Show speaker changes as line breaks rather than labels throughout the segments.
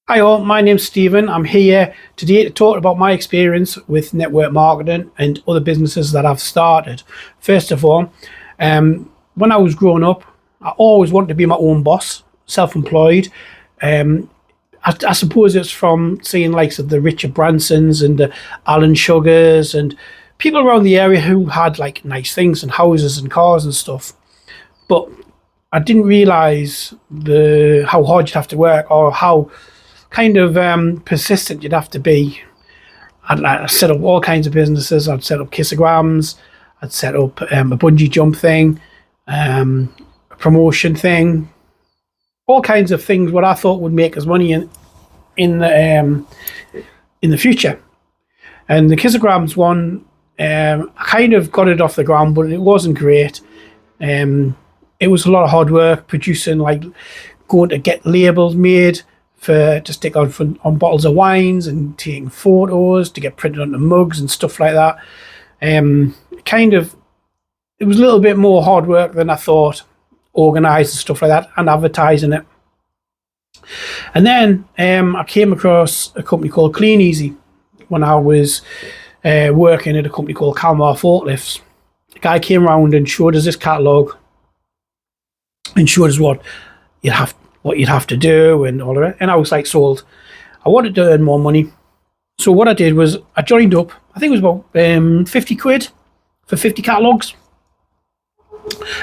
Hi all, my name's Stephen. I'm here today to talk about my experience with network marketing and other businesses that I've started. First of all, when I was growing up, I always wanted to be my own boss, self-employed. Um, I suppose it's from seeing likes of the Richard Bransons and the Alan Sugars and people around the area who had like nice things and houses and cars and stuff. But I didn't realize the how hard you'd have to work or how kind of persistent you'd have to be. I set up all kinds of businesses. I'd set up kissograms. I'd set up a bungee jump thing, a promotion thing, all kinds of things what I thought would make us money in the future. And the kissograms one, I kind of got it off the ground, but it wasn't great. It was a lot of hard work producing, like going to get labels made to stick on bottles of wines and taking photos to get printed onto mugs and stuff like that. Kind of, it was a little bit more hard work than I thought, organised and stuff like that, and advertising it. And then I came across a company called Clean Easy when I was working at a company called Kalmar Forklifts. The guy came around and showed us this catalogue and showed us what you'd have to do and all of it. And I was like sold. I wanted to earn more money. So what I did was I joined up. I think it was about 50 quid for 50 catalogues.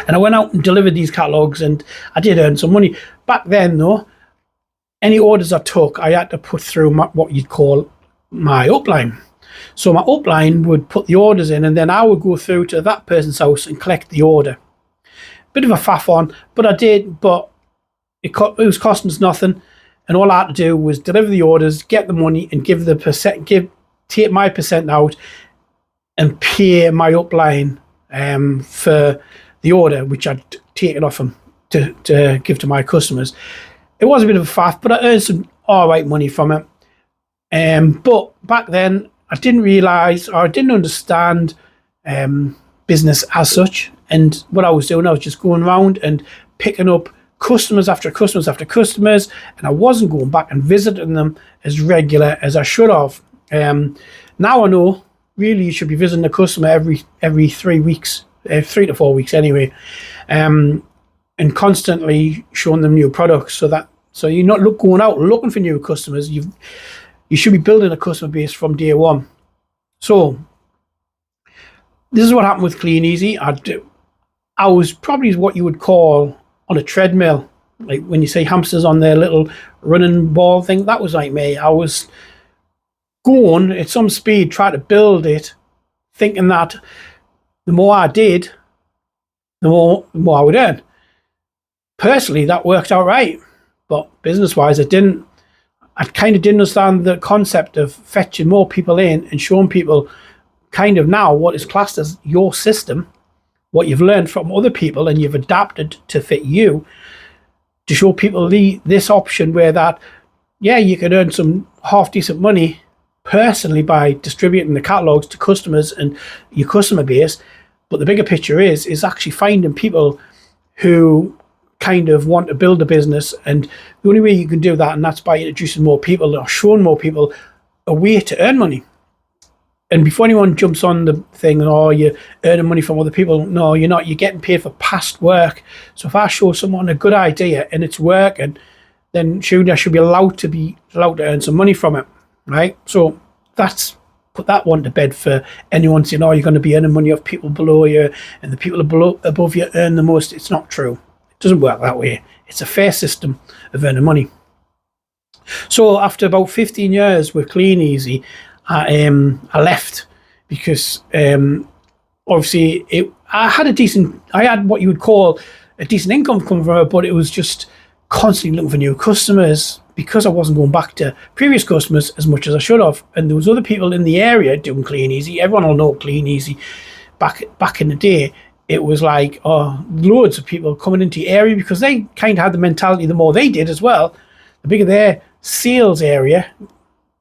And I went out and delivered these catalogues and I did earn some money. Back then though, any orders I took, I had to put through what you'd call my upline. So my upline would put the orders in and then I would go through to that person's house and collect the order. Bit of a faff on, but I did, but it was costing us nothing, and all I had to do was deliver the orders, get the money, and take my percent out, and pay my upline for the order which I'd taken off them to give to my customers. It was a bit of a faff, but I earned some all right money from it. But back then, I didn't realise or I didn't understand business as such, and what I was doing, I was just going around and picking up customers after customers after customers, and I wasn't going back and visiting them as regular as I should have. Now I know really you should be visiting a customer every 3 weeks, 3 to 4 weeks anyway, and constantly showing them new products so you're not going out looking for new customers. You should be building a customer base from day one. So this is what happened with Clean Easy. I was probably what you would call on a treadmill, like when you see hamsters on their little running ball thing. That was like me. I was going at some speed, trying to build it, thinking that the more I did, the more I would earn. Personally, that worked out right, but business-wise, it didn't. I kind of didn't understand the concept of fetching more people in and showing people kind of now what is classed as your system, what you've learned from other people and you've adapted to fit you, to show people this option where that, yeah, you can earn some half decent money personally by distributing the catalogs to customers and your customer base. But the bigger picture is actually finding people who kind of want to build a business, and the only way you can do that, and that's by introducing more people or showing more people a way to earn money. And before anyone jumps on the thing, oh, you're earning money from other people. No, you're not. You're getting paid for past work. So if I show someone a good idea and it's working, then surely I should be allowed to earn some money from it, right? So put that one to bed for anyone saying, oh, you're going to be earning money off people below you and the people above you earn the most. It's not true. It doesn't work that way. It's a fair system of earning money. So after about 15 years with Clean Easy, I left because obviously I had what you would call a decent income coming from it, but it was just constantly looking for new customers because I wasn't going back to previous customers as much as I should have. And there was other people in the area doing Clean Easy. Everyone will know Clean Easy. Back in the day, it was like loads of people coming into the area because they kind of had the mentality, the more they did as well, the bigger their sales area,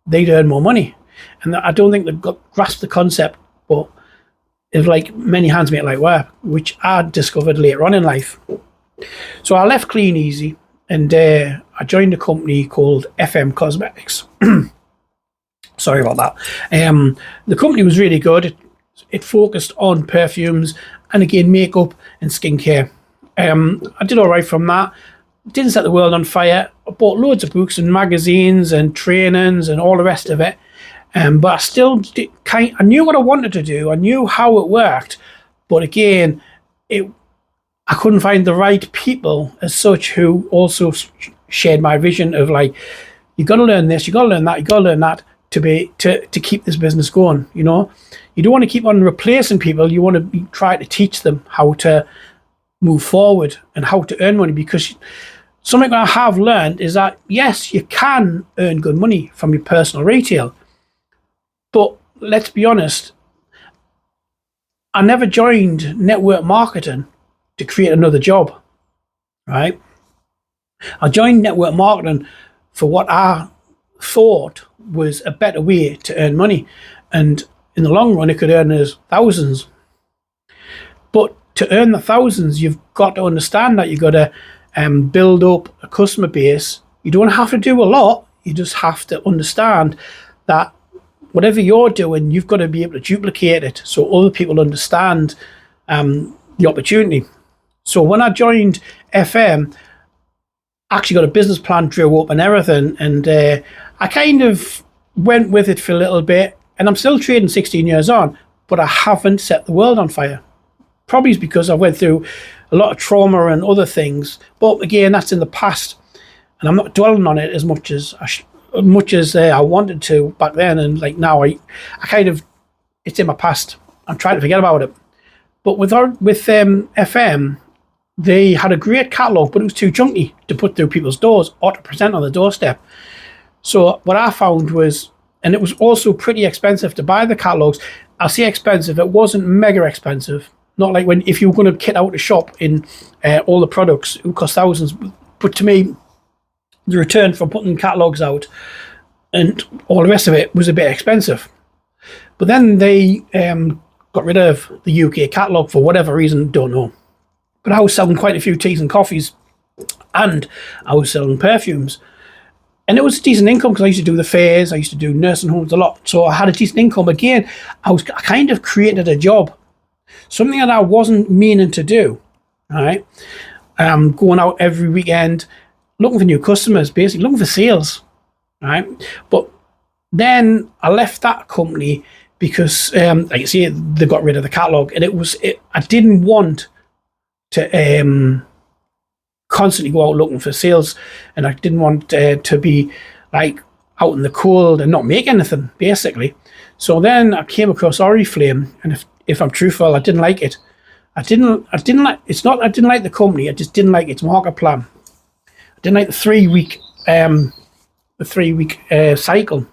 they'd earn more money. And I don't think they've grasped the concept, but it's like many hands make light work, which I discovered later on in life. So I left Clean Easy and I I joined a company called FM Cosmetics. Sorry about that. The company was really good. It focused on perfumes and again makeup and skincare. I did all right from that. Didn't set the world on fire. I bought loads of books and magazines and trainings and all the rest of it. But I still I knew what I wanted to do. I knew how it worked. But again, I couldn't find the right people as such who also shared my vision of like, you got to learn this, you got to learn that, you got to learn that to keep this business going. You know, you don't want to keep on replacing people. You want to try to teach them how to move forward and how to earn money, because something I have learned is that yes, you can earn good money from your personal retail, but let's be honest, I never joined network marketing to create another job, right? I joined network marketing for what I thought was a better way to earn money, and in the long run it could earn us thousands. But to earn the thousands, you've got to understand that you've got to build up a customer base. You don't have to do a lot. You just have to understand that whatever you're doing, you've got to be able to duplicate it so other people understand the opportunity. So when I joined FM, I actually got a business plan drew up and everything, and I kind of went with it for a little bit, and I'm still trading 16 years on, but I haven't set the world on fire. Probably because I went through a lot of trauma and other things, but again, that's in the past, and I'm not dwelling on it as much as I wanted to back then. And like now, I kind of, it's in my past. I'm trying to forget about it. But with FM, they had a great catalogue, but it was too junky to put through people's doors or to present on the doorstep. So what I found was, and it was also pretty expensive to buy the catalogues. I say expensive, it wasn't mega expensive. Not like if you were going to kit out a shop in all the products, it would cost thousands. But to me, the return for putting catalogues out and all the rest of it was a bit expensive. But then they got rid of the UK catalogue for whatever reason, don't know. But I was selling quite a few teas and coffees, and I was selling perfumes. And it was a decent income because I used to do the fairs, I used to do nursing homes a lot. So I had a decent income. Again, I kind of created a job, something that I wasn't meaning to do, right? Going out every weekend, looking for new customers, basically looking for sales, right? But then I left that company because, like you see, they got rid of the catalogue, and I didn't want to constantly go out looking for sales, and I didn't want to be like out in the cold and not make anything, basically. So then I came across Oriflame, and if I'm truthful, I didn't like it. I didn't like. It's not I didn't like the company. I just didn't like its market plan. I didn't like the 3 week cycle.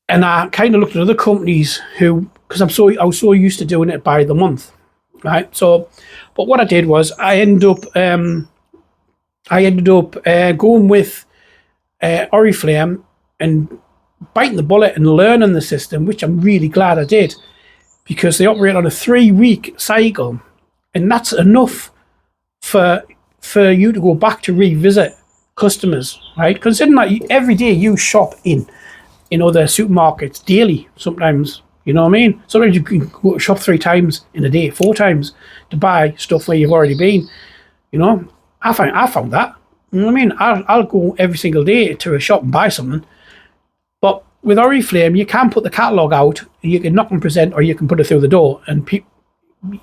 And I kind of looked at other companies because I was so used to doing it by the month, right? So, but what I did was I ended up going with Oriflame and biting the bullet and learning the system, which I'm really glad I did, because they operate on a 3 week cycle, and that's enough for you to go back to revisit customers, right? Considering that every day you shop in other supermarkets daily, sometimes, you know what I mean? Sometimes you can go shop 3 times in a day, 4 times to buy stuff where you've already been. You know, I found that. You know what I mean? I'll go every single day to a shop and buy something. But with Oriflame, you can put the catalogue out, you can knock and present, or you can put it through the door, and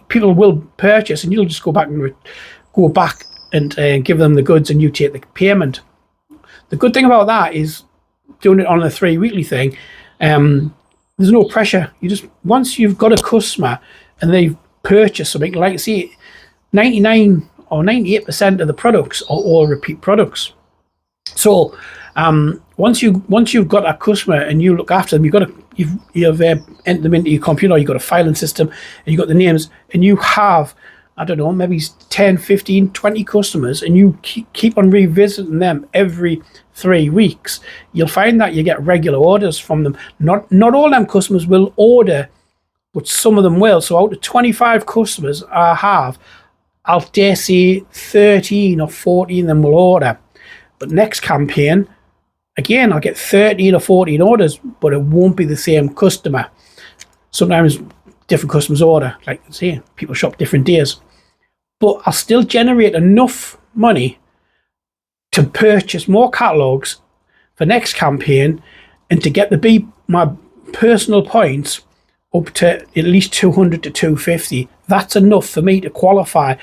people will purchase, and you'll just go back and give them the goods, and you take the payment. The good thing about that is doing it on a 3 weekly thing. There's no pressure. Once you've got a customer and they've purchased something, like see, 99 or 98% of the products are all repeat products. So once you've got a customer and you look after them, you've entered them into your computer, you've got a filing system, and you've got the names, and you have, I don't know, maybe 10, 15, 20 customers, and you keep on revisiting them every 3 weeks, you'll find that you get regular orders from them. Not all them customers will order, but some of them will. So out of 25 customers I have, I'll dare say 13 or 14 of them will order. But next campaign, again, I'll get 13 or 14 orders, but it won't be the same customer. Sometimes different customers order, like say, people shop different days. But I'll still generate enough money to purchase more catalogues for next campaign and to get my personal points up to at least 200 to 250. That's enough for me to qualify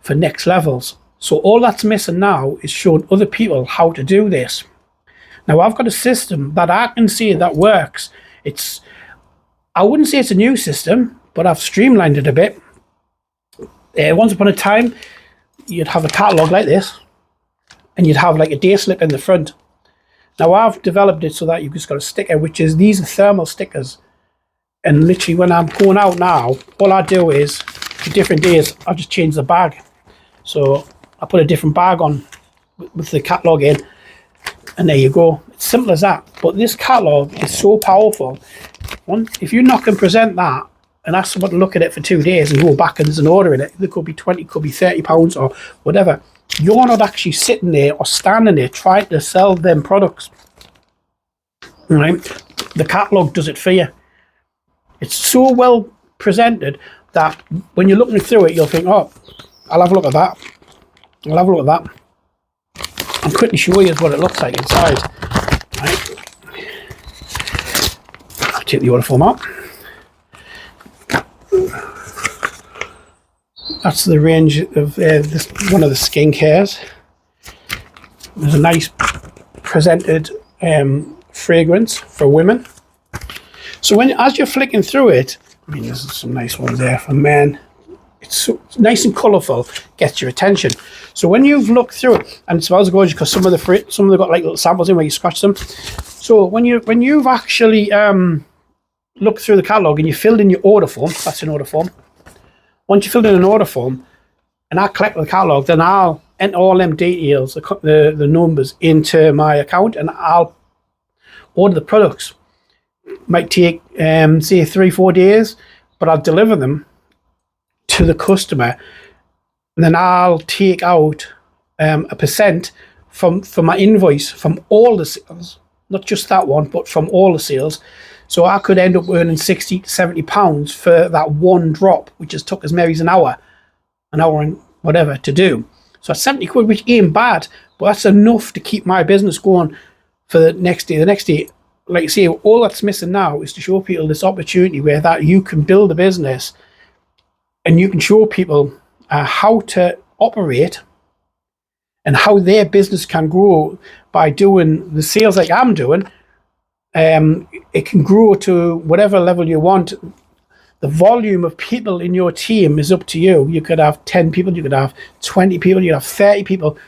for next levels. So all that's missing now is showing other people how to do this. Now I've got a system that I can see that works. I wouldn't say it's a new system, but I've streamlined it a bit. Once upon a time, you'd have a catalogue like this, and you'd have like a day slip in the front. Now I've developed it so that you've just got a sticker, which is, these are thermal stickers. And literally when I'm going out now, all I do is, for different days, I just change the bag. So I put a different bag on with the catalogue in, and there you go. It's simple as that. But this catalogue is so powerful. If you knock and present that and ask someone to look at it for 2 days and go back and there's an order in it, there could be 20, could be 30 pounds or whatever. You're not actually sitting there or standing there trying to sell them products. Right? The catalogue does it for you. It's so well presented that when you're looking through it, you'll think, oh, I'll have a look at that. I'll have a look at that. I'll quickly show you what it looks like inside. Right. I'll take the order form out. That's the range of one of the skincares. There's a nice presented fragrance for women. So as you're flicking through it, I mean, there's some nice ones there for men. It's so nice and colourful, gets your attention. So when you've looked through it, and it smells gorgeous because some of them got like little samples in where you scratch them. So when you've actually looked through the catalogue and you filled in your order form, that's an order form. Once you filled in an order form, and I collect the catalogue, then I'll enter all them details, the numbers into my account, and I'll order the products. Might take say 3-4 days, but I'll deliver them to the customer, and then I'll take out a percent from my invoice from all the sales, not just that one, but from all the sales. So I could end up earning 60 to 70 pounds for that one drop, which just took as merry as an hour and whatever to do. So that's 70 quid, which ain't bad, but that's enough to keep my business going for the next day. The next day, like I say, all that's missing now is to show people this opportunity where that you can build a business and you can show people how to operate and how their business can grow by doing the sales like I'm doing. It can grow to whatever level you want. The volume of people in your team is up to you. You could have 10 people, you could have 20 people, you could have 30 people.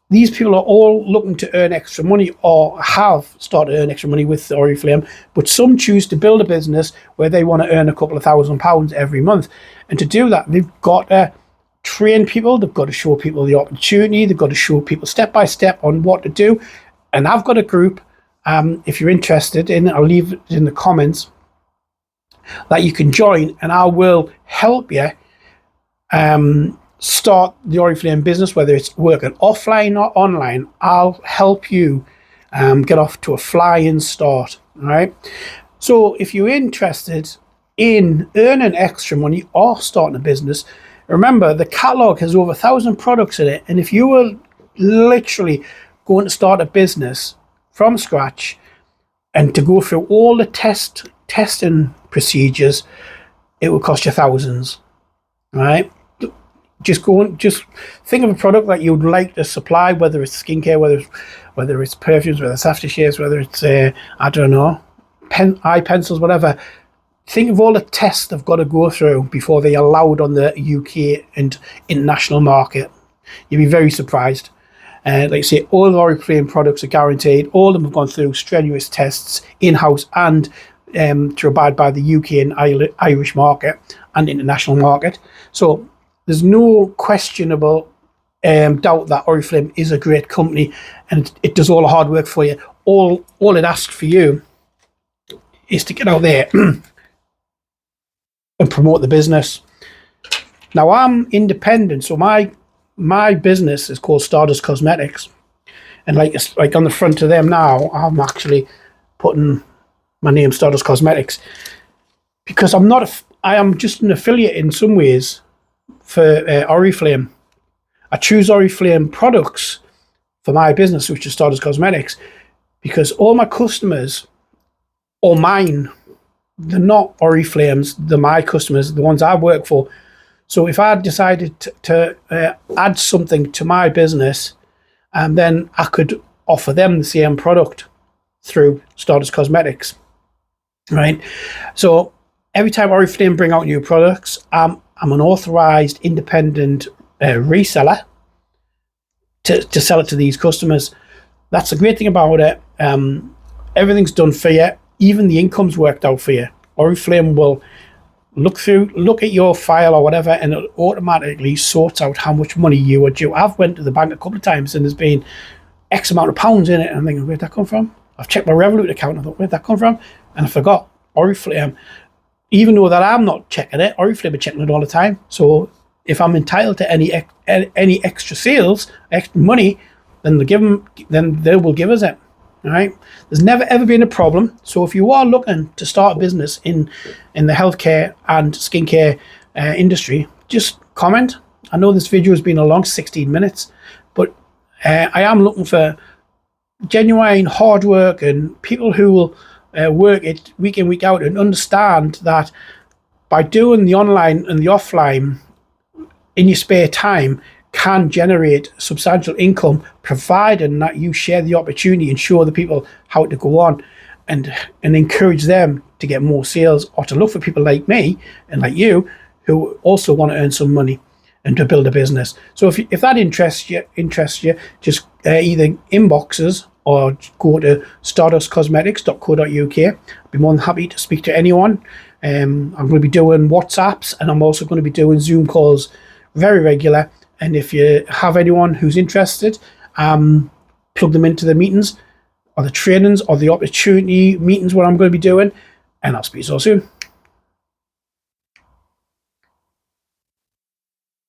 These people are all looking to earn extra money or have started to earn extra money with Oriflame, but some choose to build a business where they want to earn a couple of £1,000s every month. And to do that, they've got to train people, they've got to show people the opportunity, they've got to show people step by step on what to do. And I've got a group, if you're interested in it, I'll leave it in the comments, that you can join, and I will help you start the Oriflame business, whether it's working offline or online. I'll help you get off to a flying start. All right. So if you're interested in earning extra money or starting a business, remember the catalog has over 1,000 products in it. And if you were literally going to start a business from scratch and to go through all the testing procedures, it would cost you thousands. All right. Just think of a product that you'd like to supply, whether it's skincare, whether it's perfumes, whether it's aftershaves, whether it's I don't know, eye pencils, whatever. Think of all the tests they've got to go through before they're allowed on the UK and international market. You'd be very surprised. Like I say, all the Oriflame products are guaranteed. All of them have gone through strenuous tests in-house and to abide by the UK and Irish market and international market. So there's no questionable doubt that Oriflame is a great company and it does all the hard work for you. All it asks for you is to get out there and promote the business. Now I'm independent, so my business is called Stardust Cosmetics, And like it's like on the front of them now, I'm actually putting my name, Stardust Cosmetics, because I am just an affiliate in some ways for Oriflame. I choose Oriflame products for my business, which is Stardust Cosmetics, because all my customers, or mine, they're not Oriflames, they're my customers, the ones I work for. So if I decided to add something to my business, and then I could offer them the same product through Stardust Cosmetics, right? So every time Oriflame bring out new products, I'm an authorized independent reseller to sell it to these customers. That's the great thing about it. Everything's done for you. Even the income's worked out for you. Oriflame will look at your file or whatever, and it automatically sorts out how much money you are due. I've went to the bank a couple of times and there's been X amount of pounds in it, and I'm thinking, where'd that come from? I've checked my Revolut account and I thought, where'd that come from? And I forgot. Oriflame, even though that I'm not checking it, Oriflame are checking it all the time. So if I'm entitled to any extra sales, extra money, then they will give us it. All right. There's never ever been a problem. So if you are looking to start a business in the healthcare and skincare industry, just comment. I know this video has been a long 16 minutes, but I am looking for genuine hard work and people who will work it week in, week out, and understand that by doing the online and the offline in your spare time can generate substantial income, providing that you share the opportunity and show the people how to go on and encourage them to get more sales, or to look for people like me and like you who also want to earn some money and to build a business. So if that interests you, just either inbox us or go to stardustcosmetics.co.uk. I'd be more than happy to speak to anyone. I'm going to be doing WhatsApps, and I'm also going to be doing Zoom calls very regular. And if you have anyone who's interested, plug them into the meetings or the trainings or the opportunity meetings what I'm going to be doing, and I'll speak to you all soon.